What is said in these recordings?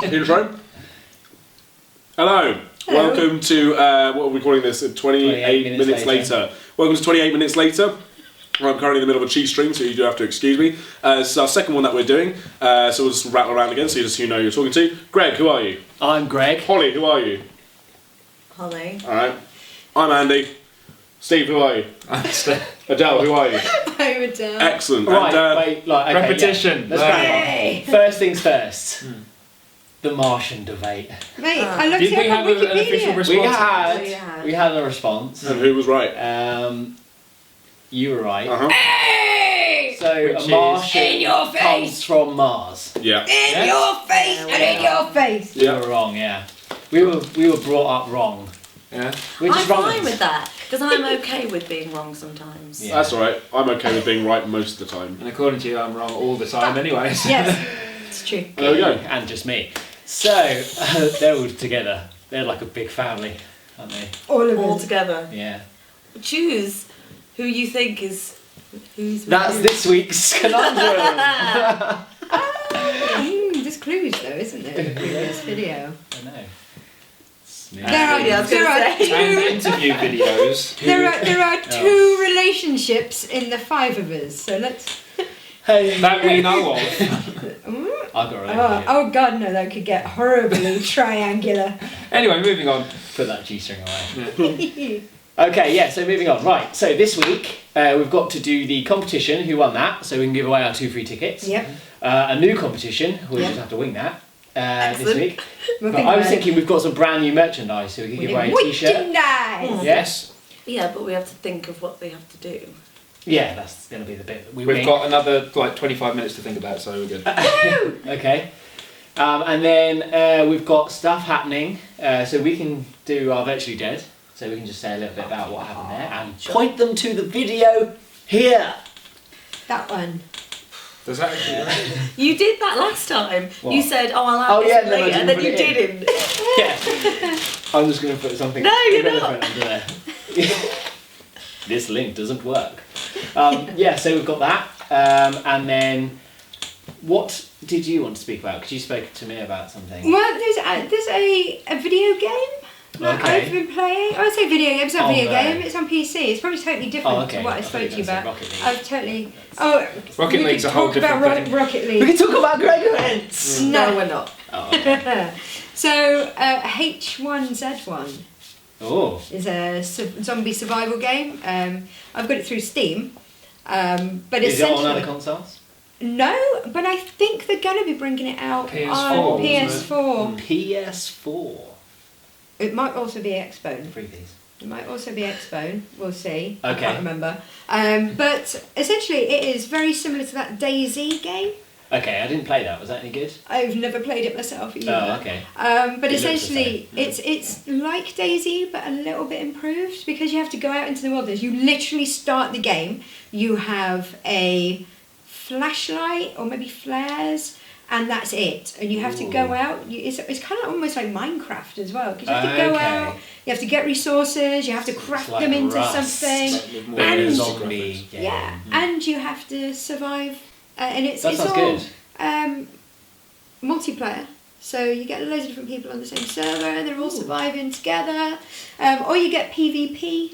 Intro. Hello. Welcome to, what are we calling this? 28 minutes later. Welcome to 28 minutes later. I'm currently in the middle of a cheese stream, so you do have to excuse me. This is our second one that we're doing, so we'll just rattle around again so you know who you're talking to. Greg, who are you? I'm Greg. Holly, who are you? Holly. Alright. I'm Andy. Steve, who are you? I'm Steve. Adele, who are you? I'm Adele. Excellent. Right, and, wait, like, okay, repetition. Yeah. Let's crack on. First things first. The Martian debate. Mate, I looked Did it we up on have an Wikipedia. official response? We had a response. And who was right? You were right. Hey! So Which a Martian in your face. comes from Mars. Yeah. In your face and in your face. You were wrong, yeah. We were brought up wrong. Yeah. Which I'm is wrong. fine with that, because I'm okay with being wrong sometimes. Yeah. That's alright. I'm okay with being right most of the time. And according to you, I'm wrong all the time anyway. So. Yes, it's true. There we go. And just me. So they're all together. They're like a big family, aren't they? All of All us. together. Yeah. Choose who you think is who's. That's this week's conundrum. There's clues though, isn't there, in the previous video? I know. I was There gonna are say. And two. interview videos. There are two relationships in the five of us. So let's. Hey, That we know of. I got a relationship. Oh God, no! That could get horribly triangular. Anyway, moving on. Put that G-string away. Okay, yeah, so moving on. Right, so this week we've got to do the competition. Who won that? So we can give away our 2 free tickets. Yep. A new competition. We'll Yep. just have to wing that this Excellent. week. We'll But think I was about thinking we've got some brand new merchandise, so we can give away a T-shirt. Merchandise. Yes. Yeah, but we have to think of what they have to do. Yeah, that's going to be the bit that we We've wing. got another 25 minutes to think about, so we're good. Okay. And then we've got stuff happening, so we can do our Virtually Dead. So we can just say a little bit about what happened there and point them to the video here. That one. Does that actually... You did that last time. What? You said, "Oh, I'll Oh, have yeah, this then I later," didn't and then put you it in. didn't. Yeah. I'm just going to put something No, you're irrelevant not. under there. This link doesn't work. Yeah, so we've got that. And then, what did you want to speak about? Because you spoke to me about something. Well, there's a video game that Okay. I've been playing. I would say video game. It's not a video no. game. It's on PC. It's probably totally different Oh, okay. to what I I thought spoke you to you were gonna about. say Rocket League. I've totally. Oh, Rocket we League's could a whole talk about different thing. Rocket We League. can talk about Greg events! No, we're not. Oh, okay. So H1Z1 Oh. is a zombie survival game. I've got it through Steam. But Is it on essentially, other consoles? no, but I think they're going to be bringing it out PS4, on isn't PS4. PS4. It might also be Xbone. Freebies. It might also be Xbone. We'll see. Okay. I can't remember. But essentially, it is very similar to that DayZ game. Okay, I didn't play that. Was that any good? I've never played it myself either. Oh, okay. But It looks the essentially, same. it's like DayZ, but a little bit improved because you have to go out into the wilderness. You literally start the game. You have a flashlight or maybe flares, and that's it. And you have to go out. It's kind of almost like Minecraft as well because you have to go Okay. out. You have to get resources. You have to craft like them into Rust. something. With more And- Like a graphics. zombie game. Yeah, and you have to survive. And it's That it's sounds all good. multiplayer. So you get loads of different people on the same server, and they're all surviving together. Or you get PvP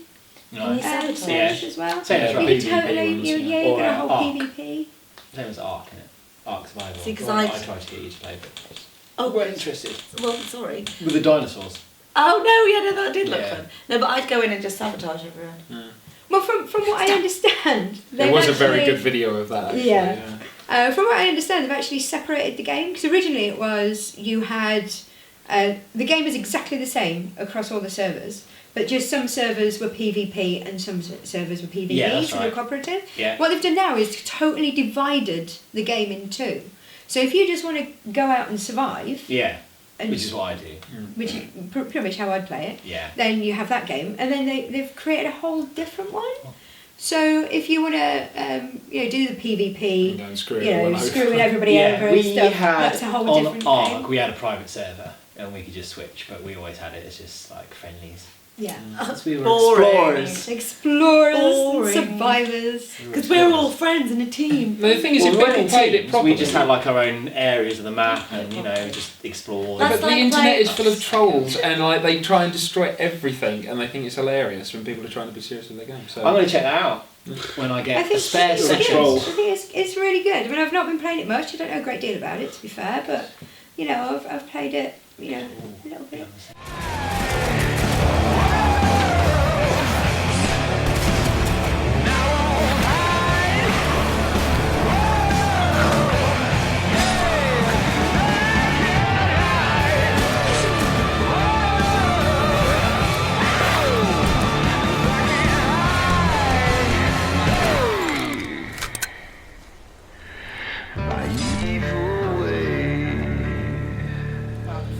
Nice. Sabotage. servers as well. Same as You Rocket can PvP totally, ones, you, yeah. yeah, you Or, get a whole Ark. PvP. Same as Ark, innit? Ark Survival. See, 'cause Well, I- I tried to get you to play, but Oh, we're interested. Well, sorry. With the dinosaurs. Oh no, yeah, no, that did look Yeah. fun. No, but I'd go in and just sabotage everyone. Well, from what I understand, There they've was a very actually- good video of that, actually. Yeah. From what I understand, they've actually separated the game because originally it was you had the game is exactly the same across all the servers, but just some servers were PvP and some servers were PvE, Yeah, that's so they're right. cooperative. Yeah. What they've done now is totally divided the game in two. So if you just want to go out and survive, Yeah. and Which is what I do. which is pretty much how I'd play it, Yeah. then you have that game, and then they've created a whole different one. So if you want to, do the PvP, Go and screw you know, everyone over. screwing everybody over and we stuff, had that's a whole on different Ark, game. we had a private server and we could just switch, but we always had it as just like friendlies. Yeah. Because we were Boring. explorers. Explorers, Boring. survivors. Because we're all friends in a team. No, the thing is, Well, if we weren't people in played it teams, properly, we just had like our own areas of the map and, you know, just explored. That's but the like internet playing- is full of trolls, and like they try and destroy everything, and they think it's hilarious when people are trying to be serious with their game. So I'm going to check that out when I I get think a spare it's, session. Troll. I think it's really good. I mean, I've not been playing it much. I don't know a great deal about it, to be fair, but you know, I've played it, you know, a little bit.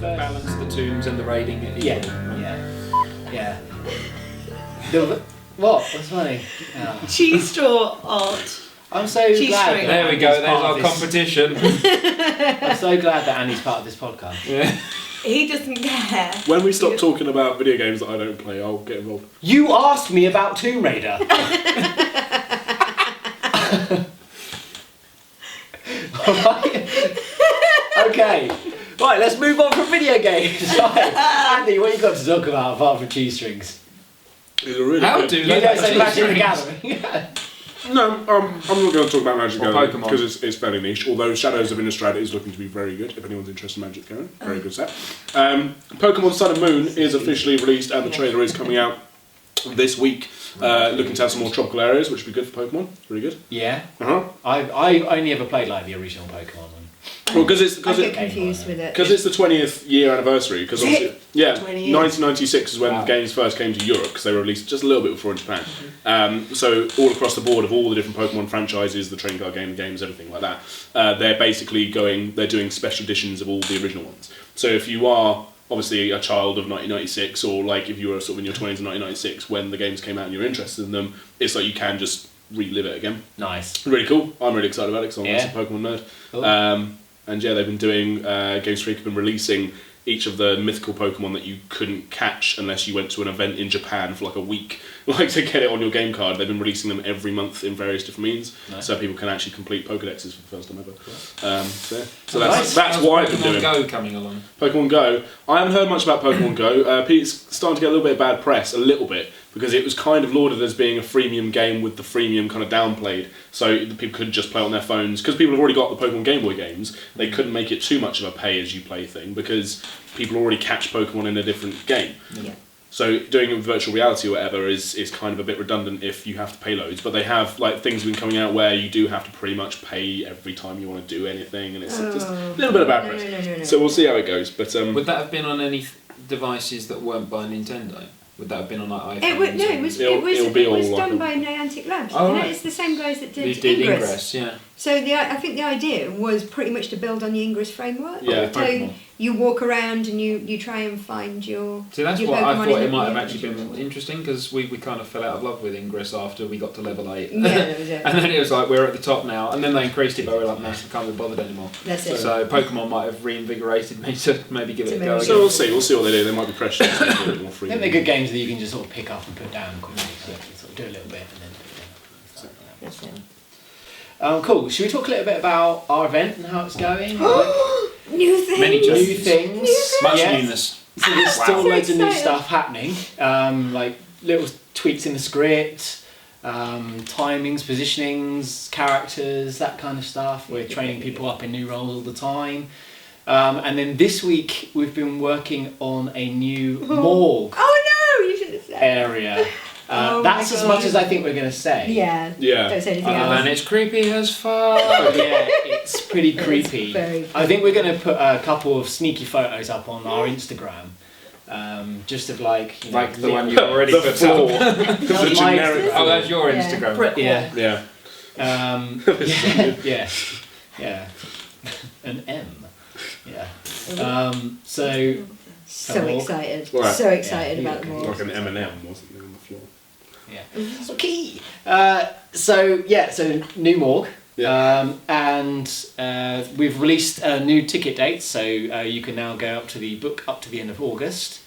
balance the tombs and the raiding. Yeah. What? What's funny? Yeah. Cheese straw art. I'm so Cheese glad. string. that There we Andy's go. There's part our of this- competition. I'm so glad that Andy's part of this podcast. Yeah. He doesn't care. When we stop talking about video games that I don't play, I'll get involved. You asked me about Tomb Raider. Alright. Okay. Right, let's move on from video games. Right. Andy, what you got to talk about apart from cheese strings? It's a really How good. do You they don't say cheese Magic the strings? Gathering. No, I'm not going to talk about Magic the Or Gathering Pokemon. because it's fairly niche. Although Shadows of Innistrad is looking to be very good. If anyone's interested in Magic the Gathering, very good set. Pokemon Sun and Moon is officially released, and the trailer is coming out this week. Looking to have some more tropical areas, which would be good for Pokemon. Really good. Yeah. I I only ever played like the original Pokemon one. Well, because I get confused with it. it's the 20th year anniversary. Because yeah, 20 years. 1996 is when Wow. the games first came to Europe because they were released just a little bit before in Japan. So all across the board of all the different Pokemon franchises, the trading card game, the games, everything like that, they're basically they're doing special editions of all the original ones. So if you are obviously a child of 1996, or like if you were sort of in your 20s in 1996 when the games came out and you're interested in them, it's like you can just relive it again. Nice. Really cool. I'm really excited about it because I'm a Yeah. massive Pokemon nerd. Cool. And yeah, they've been doing, Games Freak have been releasing each of the mythical Pokemon that you couldn't catch unless you went to an event in Japan for like a week, like to get it on your game card. They've been releasing them every month in various different means, Nice. so people can actually complete Pokedexes for the first time ever. So Nice. that's How's why I've been Pokemon doing Go coming along. Pokemon Go. I haven't heard much about Pokemon Go. It's starting to get a little bit of bad press, a little bit, because it was kind of lauded as being a freemium game with the freemium kind of downplayed, so that people could just play on their phones. Because people have already got the Pokemon Game Boy games, they couldn't make it too much of a pay-as-you-play thing, because people already catch Pokemon in a different game. Yeah. So doing it with virtual reality or whatever is kind of a bit redundant if you have to pay loads. But they have like things have been coming out where you do have to pretty much pay every time you want to do anything, and it's just a little bit of bad press. No. So we'll see how it goes. But Would that have been on any devices that weren't by Nintendo? Would that have been on like iPhones? It'll be all like done a- by Niantic Labs. Oh, You know, right. it's the same guys that They did did Ingress. Ingress, yeah. So I think the idea was pretty much to build on the Ingress framework. Yeah, So Pokemon. you walk around and you try and find your. See, that's your what I Pokemon thought in it the- might have yeah. actually been interesting, because we kind of fell out of love with Ingress after we got to level 8. Yeah, that was it. And then it was like, we're at the top now, and then they increased it, but we were like, no, I can't be bothered anymore. That's it. So Pokemon might have reinvigorated me to maybe give it a go maybe- So again. we'll see what they do. They might be precious. They might be a bit more free. I think they're good games that you can just sort of pick up and put down quickly. So you can sort of do a little bit and then put it down. Stuff like that. That's it. Cool. Should we talk a little bit about our event and how it's going? New things. Many New jokes. things. Much Yes. newness. So there's still So loads of new excited. stuff happening, like little tweaks in the script, timings, positionings, characters, that kind of stuff. We're training people up in new roles all the time. And then this week we've been working on a new morgue Oh no! You should have said. area. Oh That's my as God. much as I think we're going to say. Yeah. Yeah. Don't say anything And else. it's creepy as fuck. Yeah, it's pretty creepy. very I think we're going to put a couple of sneaky photos up on our Instagram, just of like, you know, Like the one little- you already The put floor. up. The My- generic. Oh, that's your Yeah. Instagram. Brick wall. Yeah, Yeah. yeah, an M, yeah. So So excited. Right. So excited Yeah, about the yeah. more. Like an M&M, wasn't it, on the floor? yeah, okay. So new morgue. Yeah. And we've released new ticket dates, so you can now go up to the book up to the end of August.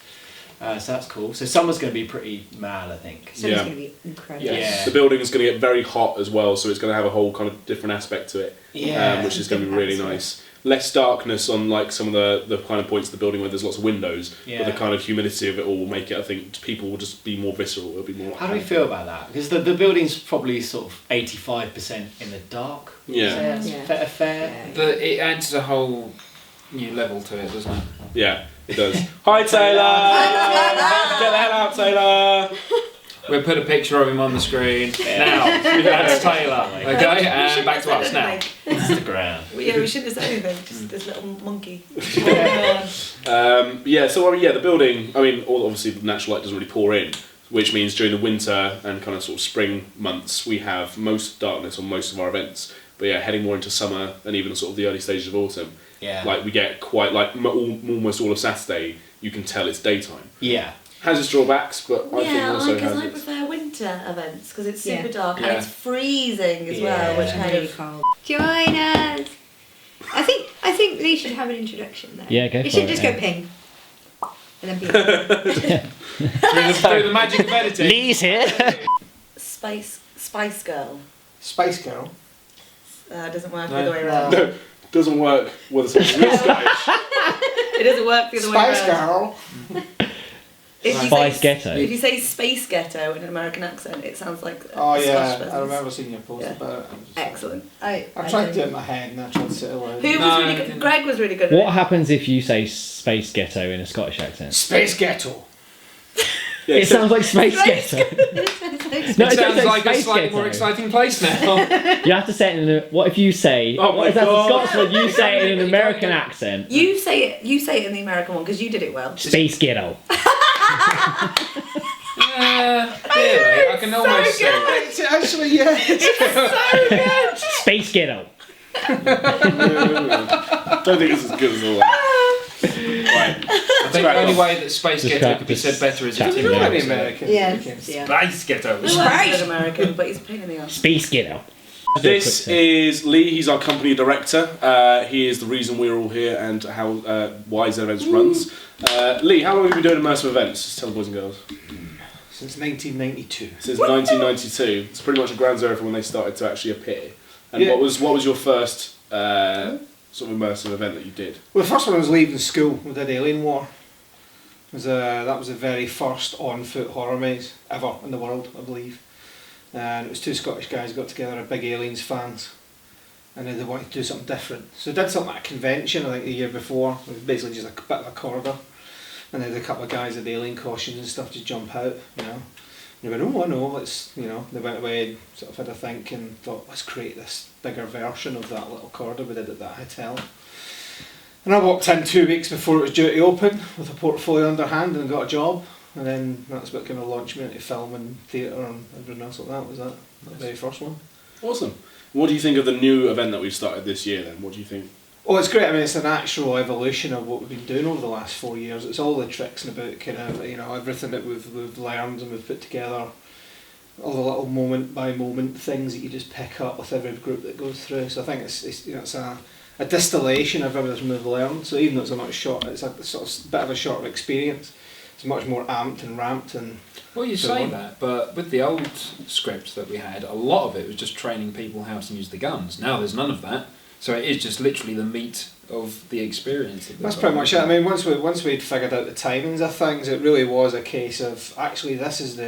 So that's cool. So summer's going to be pretty mad, I think. So it's going to be incredible. Yeah. The building is going to get very hot as well, so it's going to have a whole kind of different aspect to it, which is going to be really nice. Less darkness on like some of the kind of points of the building where there's lots of windows, but the kind of humidity of it all will make it, I think, people will just be more visceral. It'll be more. How do we feel about that? Because the building's probably sort of 85% in the dark. Yeah. Fair. But it adds a whole new level to it, doesn't it? Yeah, it does. Hi Taylor! Get the hell out, Taylor! We'll put a picture of him on the screen. Now, that's Taylor. Okay, and back to us now. Instagram. Yeah, we shouldn't have said anything. Just this little monkey. So the building. I mean, obviously the natural light doesn't really pour in, which means during the winter and kind of sort of spring months we have most darkness on most of our events. But yeah, heading more into summer and even sort of the early stages of autumn. Yeah. Like we get quite like almost all of Saturday. You can tell it's daytime. Yeah. Has its drawbacks, but I think also because has I its. prefer winter events because it's super Yeah. dark and it's freezing as well, which kind Really of. cold. Join us. I think Lee should have an introduction there. Yeah, go You for should it, just yeah. go ping. And then ping. Through the magic of editing. Lee's here. Spice Girl. Spice Girl. Doesn't work No. the other way around. No, doesn't work with something real Scottish. It doesn't work the other way Spice around. Girl. If you Spice say, Ghetto. If you say Space Ghetto in an American accent, it sounds like a Oh Scottish yeah, person's. I remember seeing your post Yeah. about it. Excellent. I tried to do it in my head and I tried to say it aloud. Who was No, really I good? didn't. Greg was really good. What at happens if you say Space Ghetto in a Scottish accent? Space Ghetto. Yeah, It sounds like Space Ghetto. No, It don't sounds say like a Space slightly Ghetto. more exciting place now. You have to say it in a. What if you say? Oh my if that's a God. Scotsman, you say it in an American accent. You say it in the American one because you did it well. Space Ghetto. Really, I can almost see it. It's actually, yeah. Space Ghetto. Don't think it's as good as all that. Right. I think the only way that Space Just Ghetto crack could be this said better is chat if to Tim the Really Jones said it. American. Yes. Okay. Yeah. Space Ghetto. He's good American, but he's a pain in the ass. Space Ghetto. This is Lee. He's our company director. He is the reason we're all here and how why Zed Events runs. Lee, how long have you been doing immersive events? Just tell the boys and girls. Since 1992. Since 1992. It's pretty much a ground zero for when they started to actually appear. And Yeah. what was your first sort of immersive event that you did? Well, the first one I was leaving school. We did Alien War. That was the very first on-foot horror maze ever in the world, I believe. And it was two Scottish guys got together, are big Aliens fans, and then they wanted to do something different. So they did something at a convention, I think the year before. It was basically just a bit of a corridor, and then a couple of guys with alien costumes and stuff to jump out, you know. And they went, oh, I know, let's, you know. They went away and sort of had a think and thought, let's create this bigger version of that little corridor we did at that hotel. And I walked in 2 weeks before it was due to open with a portfolio under hand and got a job. And then that's what kind of launched me into film and theatre and everything else like that. Was that the very first one? Awesome. What do you think of the new event that we've started this year then? What do you think? Oh, it's great. I mean, it's a natural evolution of what we've been doing over the last 4 years. It's all the tricks and about kind of, you know, everything that we've learned and we've put together. All the little moment by moment things that you just pick up with every group that goes through. So I think it's you know, it's a distillation of everything we've learned. So even though it's a much short, it's a sort of bit of a shorter experience. It's much more amped and ramped and. Well, you so say on. that, but with the old script that we had, a lot of it was just training people how to use the guns. Now there's none of that, so it is just literally the meat of the experience. That's pretty much it. I mean, once we'd figured out the timings of things, it really was a case of actually this is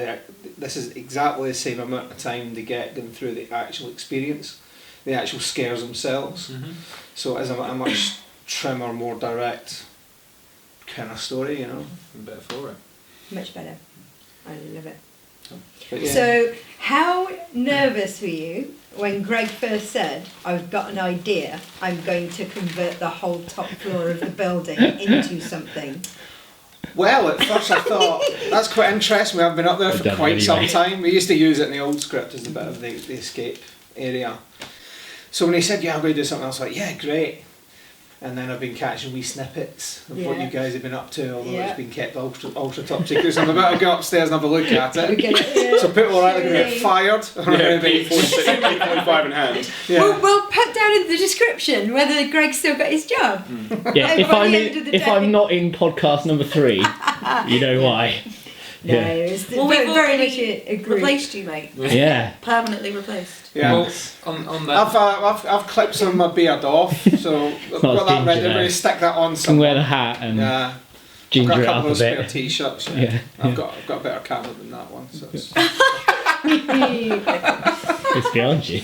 exactly the same amount of time they get going through the actual experience, the actual scares themselves. Mm-hmm. So it is a much trimmer, more direct kind of story, you know. Better for it. Much better. I love it. But yeah. So, how nervous were you when Greg first said, I've got an idea, I'm going to convert the whole top floor of the building into something? Well, at first I thought, that's quite interesting, we haven't been up there I've for done quite it some anyway. time. We used to use it in the old script as a bit of the escape area. So when he said, yeah, I'm going to do something, I was like, yeah, great. And then I've been catching wee snippets of what Yeah. you guys have been up to, although Yeah. it's been kept ultra top secret. So I'm about to go upstairs and have a look at We it. get it, yeah. So people are either going to get fired or Yeah, going to be... P45 in hand. Yeah. We'll put down in the description whether Greg's still got his job. Yeah, if By I'm the end of the if day. I'm not in podcast number 3, you know why. No, Yeah. it's Well, very, we've very already much agree. replaced you, mate. Yeah. Permanently replaced. Yeah. Well, on that, I've clipped some of my beard off, so I've Not got that ginger ready. there. I'm going to stick that on You can wear somewhere. the hat and Yeah. I've ginger got a it couple up of a those spare bit. t-shirts. Yeah. Yeah. I've got a better camera than that one. So it's... It's beyond you.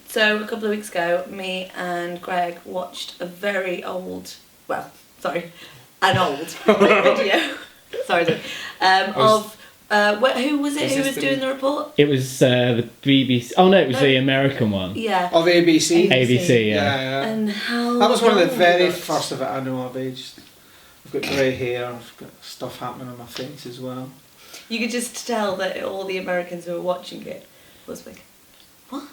So a couple of weeks ago, me and Greg watched a very old, an old video. Sorry. Of who was it? Is Who this was the- doing the report? It was the BBC. Oh no, it was No. the American one. Yeah. Of ABC. ABC, yeah. Yeah. And how? That was one of the young very we looked. first of it I know I've aged. I've got grey hair, I've got stuff happening on my face as well. You could just tell that all the Americans who were watching it was like, what?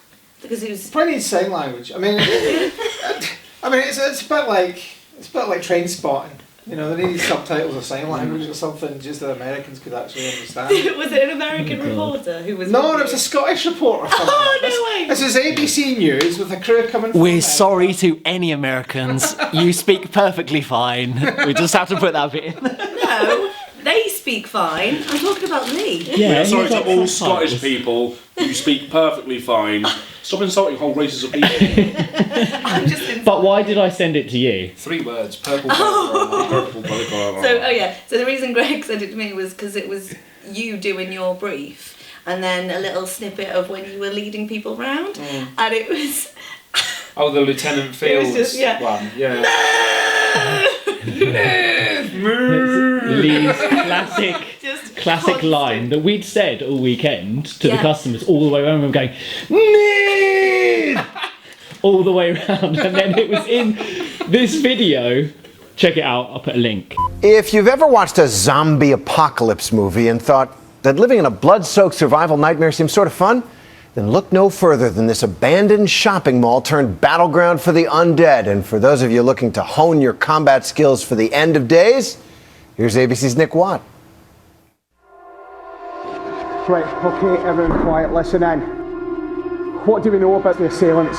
Because it was. Probably need sign language. I mean, it's a bit like train spotting. You know, they need subtitles or sign language or something just that Americans could actually understand. Was it an American Oh, God. reporter who was? No, it was a Scottish reporter. Oh, no way. This is ABC News with a crew coming from We're America. sorry to any Americans. You speak perfectly fine. We just have to put that bit in. No, they speak fine. I'm talking about me. Yeah, Sorry he's to like all subtitles. Scottish people who speak perfectly fine. Stop insulting whole races of people. I'm just in. But why did I send it to you? 3 words, purple burger. Purple polygon. So the reason Greg sent it to me was because it was you doing your brief and then a little snippet of when you were leading people round, and it was. Oh, the Lieutenant Fields just- yeah. one. Yeah. Lee's classic constant. line that we'd said all weekend to the Yeah. customers all the way around. We were going, "Need!" all the way around, and then it was in this video. Check it out. I'll put a link. If you've ever watched a zombie apocalypse movie and thought that living in a blood-soaked survival nightmare seems sort of fun, then look no further than this abandoned shopping mall turned battleground for the undead. And for those of you looking to hone your combat skills for the end of days, here's ABC's Nick Watt. Right, okay, everyone quiet, listen in. What do we know about the assailants?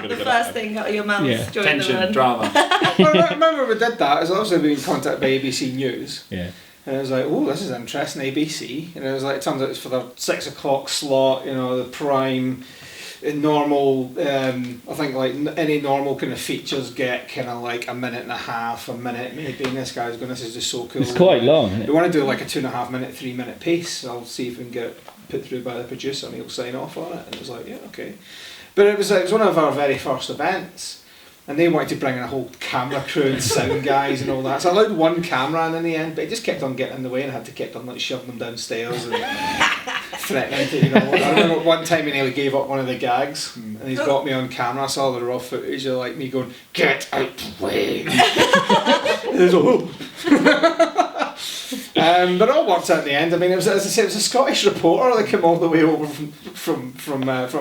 The first thing out of your mouth Yeah. during Tension, the run. drama. Well, I remember we did that. I was also being contacted by ABC News. Yeah. And I was like, oh, this is interesting, ABC. And it was like, it turns out it's for the 6 o'clock slot, you know, the prime, normal, I think like any normal kind of features get kind of like a minute and a half, a minute maybe. And this guy's going, this is just so cool. It's quite long, isn't We it? want to do like a 2.5 minute, 3 minute piece. I'll see if we can get it put through by the producer and he'll sign off on it. And it was like, yeah, okay. But it was one of our very first events. And they wanted to bring in a whole camera crew and sound guys and all that. So I allowed one camera in the end, but he just kept on getting in the way and had to keep on like shoving them downstairs and threatening to, you know. I remember one time he nearly gave up one of the gags and he's got me on camera. I saw the raw footage of like me going, get out the way. And it was but it all worked out in the end. I mean, it was, as I say, it was a Scottish reporter that came all the way over from America.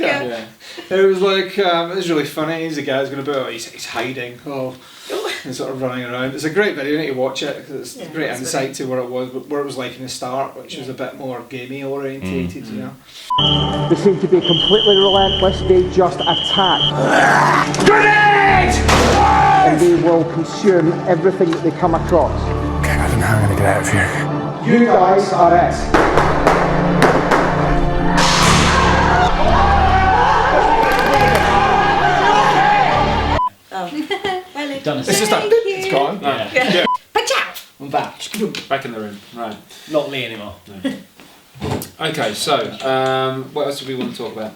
Yeah. It was like, it was really funny. He's a guy who's going to be, he's hiding, and sort of running around. It's a great video, you need to watch it, because it's great insight to where it was like in the start, which was a bit more gamey orientated, you know. They seem to be completely relentless, they just attack. Grenade! And they will consume everything that they come across. I don't know how I'm going to get out of here. You guys are it. Done a It's just that, it's gone. Yeah. I'm back. Back in the room. Right. Not Lee anymore. Okay, so what else do we want to talk about?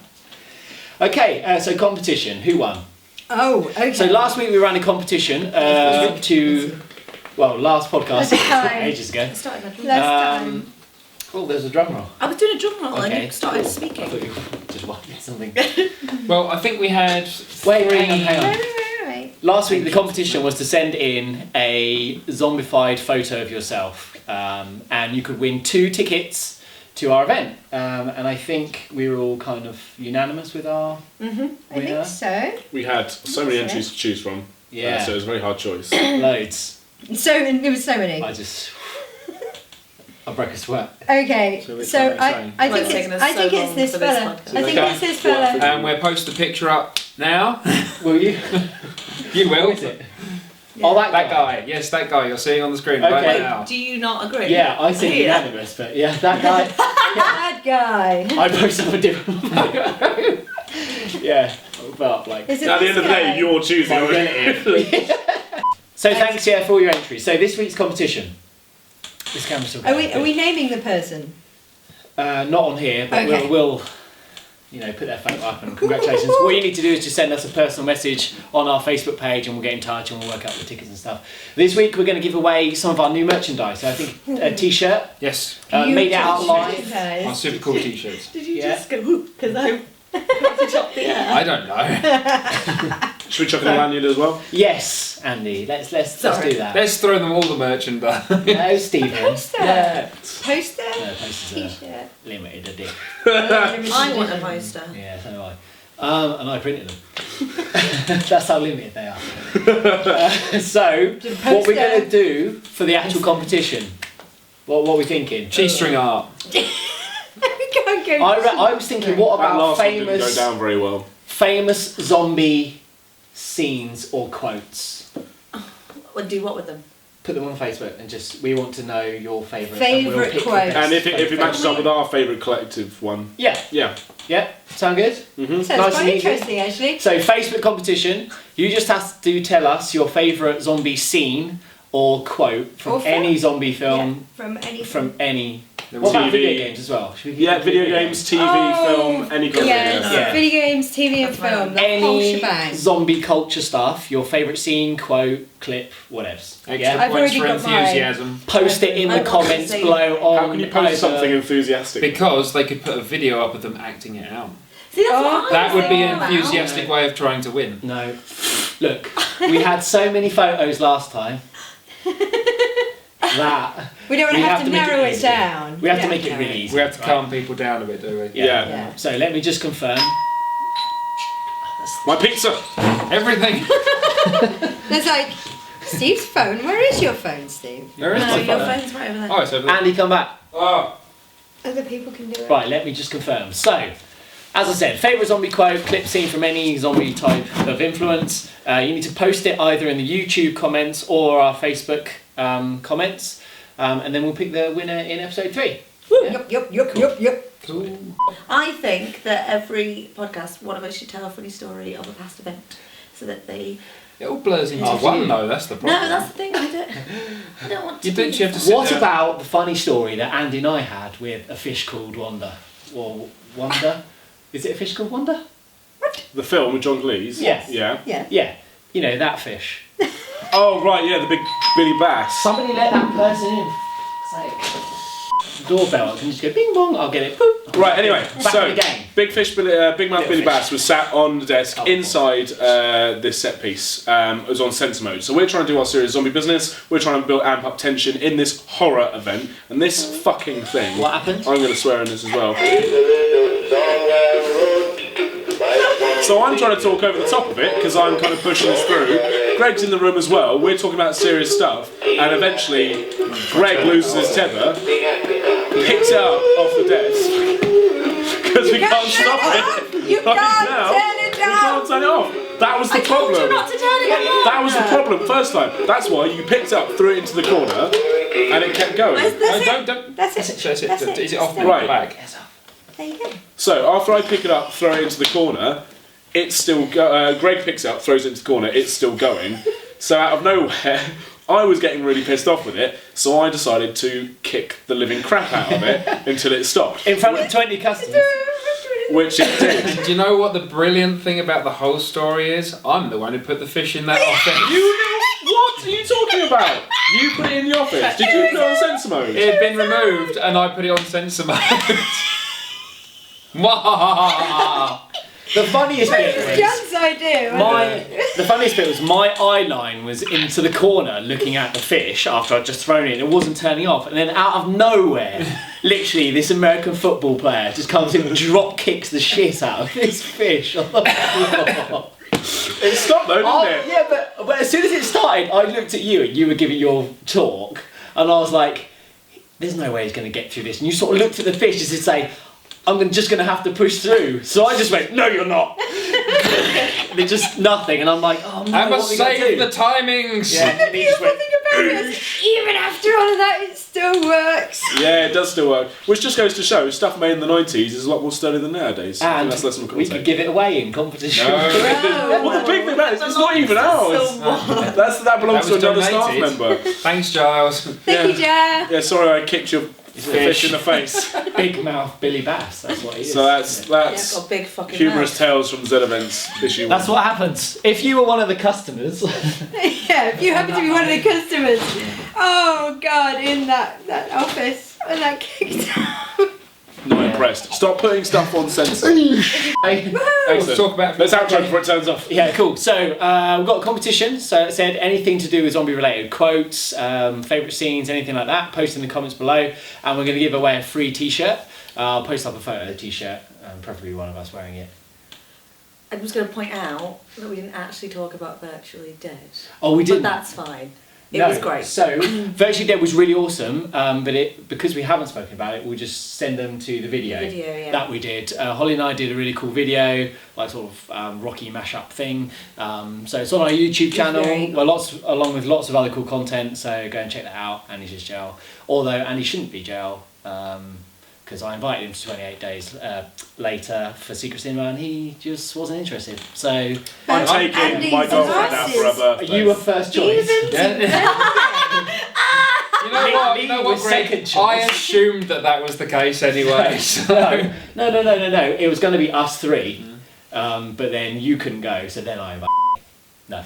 Okay, so competition. Who won? Oh, okay. So last week we ran a competition last podcast, ages ago. Started my drum. Last time. Oh, there's a drum roll. I was doing a drum roll and Okay, you started cool. I speaking. thought you were just watching something. Well, I think we had Wait, hang on. Right. Last week the competition was to send in a zombified photo of yourself, and you could win 2 tickets to our event. And I think we were all kind of unanimous with our I winner. think so. We had so many entries to choose from. Yeah. So it was a very hard choice. Loads. There was so many. I broke a sweat. Okay, So which so one are we I saying? think Well, it's it's taken us I so think it's long this for this fella. podcast. I think it's this fella. And we'll post the picture up now. Will you? You will. Who is it? Oh, that Guy. Yes, that guy you're seeing on the screen Okay. right now. Do you not agree? Yeah, I think Yeah. unanimous, but yeah, that guy. That guy. I posted up a different photo. Yeah, but like. Is it At the end this of the day, guy? you're choosing. My relative. So thanks, for all your entries. So this week's competition. This camera's still Are going. we naming the person? Not on here, but Okay. we'll put their photo up and congratulations. What you need to do is just send us a personal message on our Facebook page and we'll get in touch and we'll work out the tickets and stuff. This week we're going to give away some of our new merchandise. So I think a t-shirt, Yes. made it out live. Guys. Our super cool t-shirts. Did you Yeah. just go whoop? Because I got to chop the air. I don't know. Should we chuck in a lanyard as well? Yes, Andy. Let's do that. Let's throw them all the merchandise. No, Stephen. Poster. Yeah. Poster. No, posters are T-shirt. limited edition. I want a poster. Yeah, so do I. And I printed them. That's how limited they are. So, what we're going to do for the actual competition? What are we thinking? G-string art. Can't go. I was thinking, what That about last one didn't go famous down very well. zombie scenes or quotes? Or do what with them? Put them on Facebook and we want to know your favourite. Favourite quotes. And if it matches up with our favourite collective one. Yeah. Yeah. Yeah, sound good? Mm-hmm. Sounds Nice quite and easy. interesting, actually. So Facebook competition, you just have to tell us your favourite zombie scene or quote from Or film. any zombie film, From any. from any. There What was about TV. video games as well? Should we Yeah, video games, TV, film, any kind of Yes, thing. Yeah. video games, TV and That's right. film, the whole Any shebang. zombie culture stuff, your favourite scene, quote, clip, whatever. Extra Yeah? I've points already for got mine. enthusiasm. Post it in I the want to comments see- below on How can you post either- something enthusiastic? Because they could put a video up of them acting it out. See, that's Oh, what I That would be was an thinking enthusiastic way of trying to win. No. Look, we had so many photos last time that We don't We have have to to make it narrow it easy. down. we have to Yeah. make it really easy. We have to right? calm people down a bit, do we? Yeah. Yeah. So let me just confirm. My pizza! Everything. There's like, Steve's phone. Where is your phone, Steve? There is No, my your phone. phone's right over there. Oh, it's over there. Andy, come back. Oh. Other people can do it. Right, let me just confirm. So, as I said, favourite zombie quote, clip scene from any zombie type of influence. You need to post it either in the YouTube comments or our Facebook comments. And then we'll pick the winner in episode 3. Yup. Cool. I think that every podcast, one of us should tell a funny story of a past event, so that they. It all blurs into Oh, one you. though, that's the problem. No, that's the thing. I don't want to. You do bet you have to sit What there. about the funny story that Andy and I had with a fish called Wanda? Or Wanda? Is it a fish called Wanda? The film with John Cleese? Yes. Yeah. Yeah. Yeah, you know, that fish. Oh, right, yeah, the big Billy Bass. Somebody let that person in. It's like, doorbell, I can just go bing bong, I'll get it. Boop. Right, anyway, Back so in the game. Big Mouth Little Billy fish. Bass was sat on the desk Oh, inside this set piece. It was on Sensor Mode. So we're trying to do our series Zombie Business. We're trying to amp up tension in this horror event. And this fucking thing. What happened? I'm going to swear in this as well. So I'm trying to talk over the top of it because I'm kind of pushing this through. Greg's in the room as well. We're talking about serious stuff, and eventually Greg loses his tether, picks it up off the desk because we can't stop it. You Right can't now, turn it we can't down. turn it off. That was the I told problem. you not to turn it on. That was the problem first time. That's why you picked it up, threw it into the corner, and it kept going. That's No, it. don't. That's it. That's it. That's it. Is it off the Right. bag? There you go. So after I pick it up, throw it into the corner, it's still Greg picks it up, throws it into the corner, it's still going. So out of nowhere, I was getting really pissed off with it, so I decided to kick the living crap out of it until it stopped, In front of 20 customers. which it did. And do you know what the brilliant thing about the whole story is? I'm the one who put the fish in that office. What are you talking about? You put it in the office. Did you put it on Sensor Mode? It had been removed, and I put it on Sensor Mode. Mwahahaha. The funniest bit was John's idea. the funniest bit was my eye line was into the corner looking at the fish after I'd just thrown it and it wasn't turning off, and then out of nowhere, literally this American football player just comes in and drop kicks the shit out of this fish on the floor. It stopped though, didn't it? Yeah, but as soon as it started, I looked at you and you were giving your talk, and I was like, there's no way he's going to get through this. And you sort of looked at the fish as if to say, I'm just going to have to push through. So I just went, no, you're not. They're just nothing. And I'm like, oh no, I must save the timings. Yeah, The beautiful thing about it is, even after all of that, it still works. Yeah, it does still work. Which just goes to show, stuff made in the 90s is a lot more sturdy than nowadays. I think And that's less of a we concept. could give it away in competition. No. Well, the big thing about it is it's not even ours. That belongs That to was another staff donated. member. Thanks, Giles. Thank you, Jeff. Yeah, sorry I kicked your fish in the face. Big mouth Billy Bass, that's what he is. So that's Yeah, I've got a big fucking humorous mouth. tales from Zed Events issue. That's what happens. If you were one of the customers, Yeah, if you happen to be one of the customers. Oh God, in that office when that kicked out. Not impressed. Stop putting stuff on censor. Let's talk about. Let's outro before it turns off. yeah, cool. So we've got a competition. So it said anything to do with zombie related quotes, favourite scenes, anything like that. Post in the comments below, and we're going to give away a free T-shirt. I'll post up a photo of the T-shirt, preferably one of us wearing it. I was going to point out that we didn't actually talk about Virtually Dead. Oh, we But didn't. that's fine. It No, was great. So, Virtually Dead was really awesome, but because we haven't spoken about it, we'll just send them to the video, Yeah. that we did. Holly and I did a really cool video, like sort of Rocky mashup thing. So it's on our YouTube channel, very along with lots of other cool content. So go and check that out. Andy's just jail, although Andy shouldn't be jail. Because I invited him to 28 days later for Secret Cinema and he just wasn't interested. So I'm taking Andy's my girlfriend out for her birthday. you were first choice. Even You know what? Me You know was what, Greg? second choice. I assumed that was the case anyway. So. No. It was going to be us three, but then you couldn't go, so then I invited. No.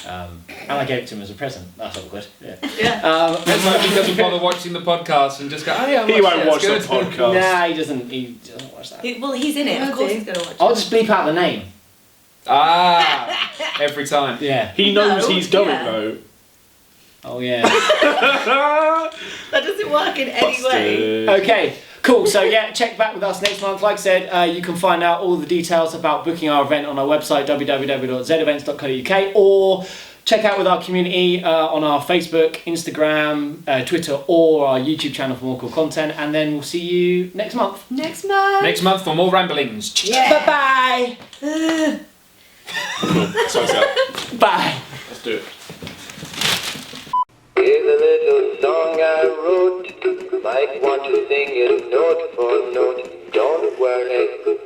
And I gave it to him as a present. That's awkward. Yeah. That's why he doesn't bother watching the podcast and just go, oh yeah, He won't watch the the podcast. Nah, he doesn't watch that. Well, he's in it. Of Will course do. he's going to watch I'll it. just bleep out the name. Ah, every time. Yeah. He knows No, he's going yeah. though. Oh yeah. That doesn't work in any way. Okay, cool. So yeah, check back with us next month. Like I said, you can find out all the details about booking our event on our website, www.zedevents.co.uk, or check out with our community on our Facebook, Instagram, Twitter, or our YouTube channel for more cool content. And then we'll see you next month. Next month. Next month for more ramblings. Yeah. Bye-bye. Cool. So sad. Bye. Let's do it. Here's a little song I wrote. Might want to sing it note for note. Don't worry,